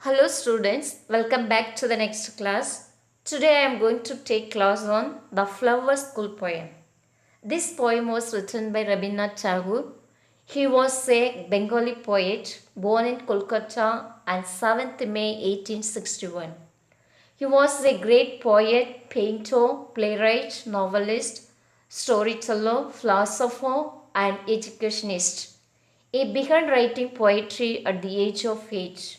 Hello students, welcome back to the next class. Today I am going to take class on the Flower School poem. This poem was written by Rabindranath Tagore. He was a Bengali poet born in Kolkata on 7th May 1861. He was a great poet, painter, playwright, novelist, storyteller, philosopher, and educationist. He began writing poetry at the age of 8.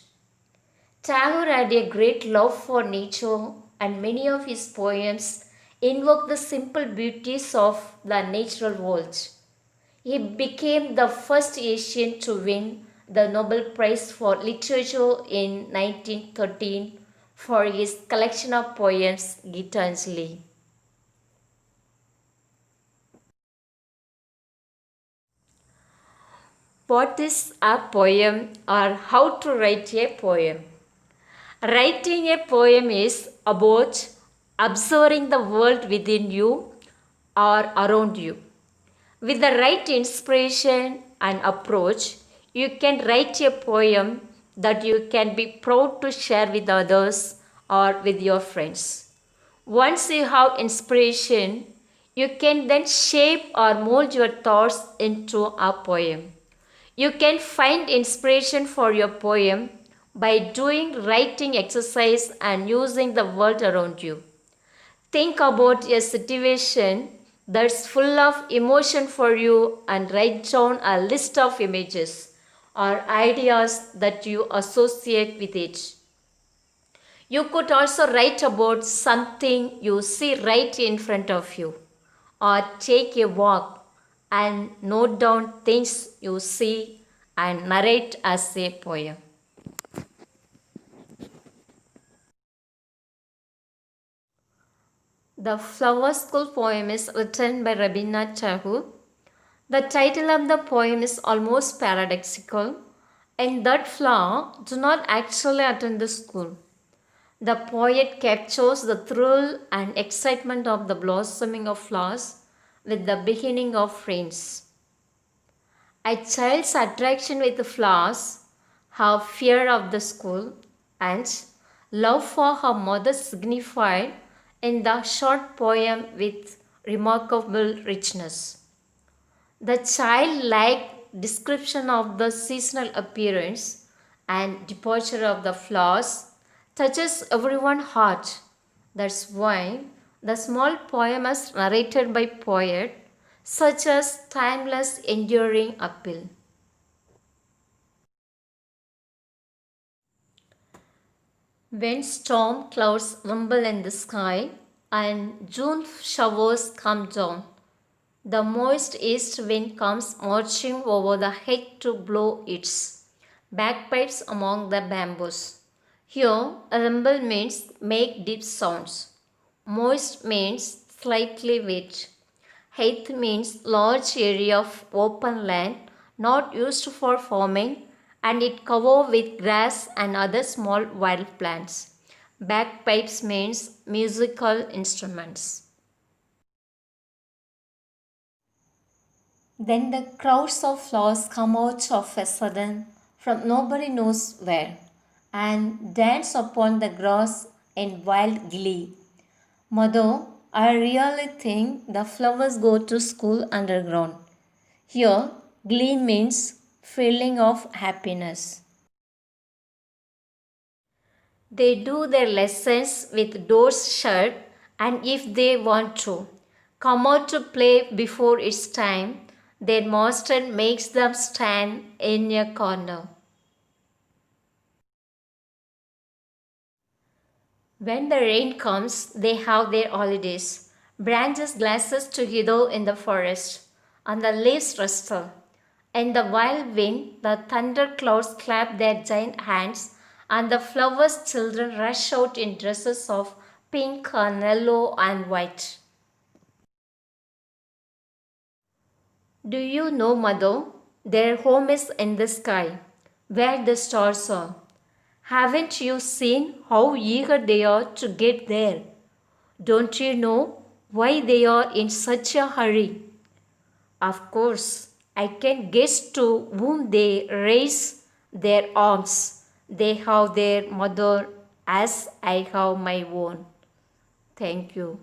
Tagore had a great love for nature, and many of his poems invoke the simple beauties of the natural world. He became the first Asian to win the Nobel Prize for Literature in 1913 for his collection of poems Gitanjali. What is a poem or how to write a poem? Writing a poem is about observing the world within you or around you. With the right inspiration and approach, you can write a poem that you can be proud to share with others or with your friends. Once you have inspiration, you can then shape or mold your thoughts into a poem. You can find inspiration for your poem by doing writing exercise and using the world around you. Think about a situation that's full of emotion for you and write down a list of images or ideas that you associate with it. You could also write about something you see right in front of you, or take a walk and note down things you see and narrate as a poem. The Flower School poem is written by Rabindranath Tagore. The title of the poem is almost paradoxical, in that flowers do not actually attend the school. The poet captures the thrill and excitement of the blossoming of flowers with the beginning of rains. A child's attraction with the flowers, her fear of the school, and love for her mother signified in the short poem with remarkable richness. The childlike description of the seasonal appearance and departure of the flowers touches everyone's heart. That's why the small poem is narrated by poet such as timeless enduring appeal. When storm clouds rumble in the sky and June showers come down, the moist east wind comes marching over the head to blow its bagpipes among the bamboos. Here, a rumble means make deep sounds. Moist means slightly wet. Heath means large area of open land not used for farming and it covered with grass and other small wild plants. Bagpipes means musical instruments. Then the crowds of flowers come out of a sudden from nobody knows where and dance upon the grass in wild glee. Mother, I really think the flowers go to school underground. Here, glee means feeling of happiness. They do their lessons with doors shut and if they want to come out to play before it's time, their master makes them stand in a corner. When the rain comes, they have their holidays. Branches glasses together in the forest, and the leaves rustle. In the wild wind, the thunder clouds clap their giant hands, and the flowers' children rush out in dresses of pink and yellow and white. Do you know, Mother? Their home is in the sky, where the stars are. Haven't you seen how eager they are to get there? Don't you know why they are in such a hurry? Of course, I can guess to whom they raise their arms. they have their mother as I have my own. Thank you.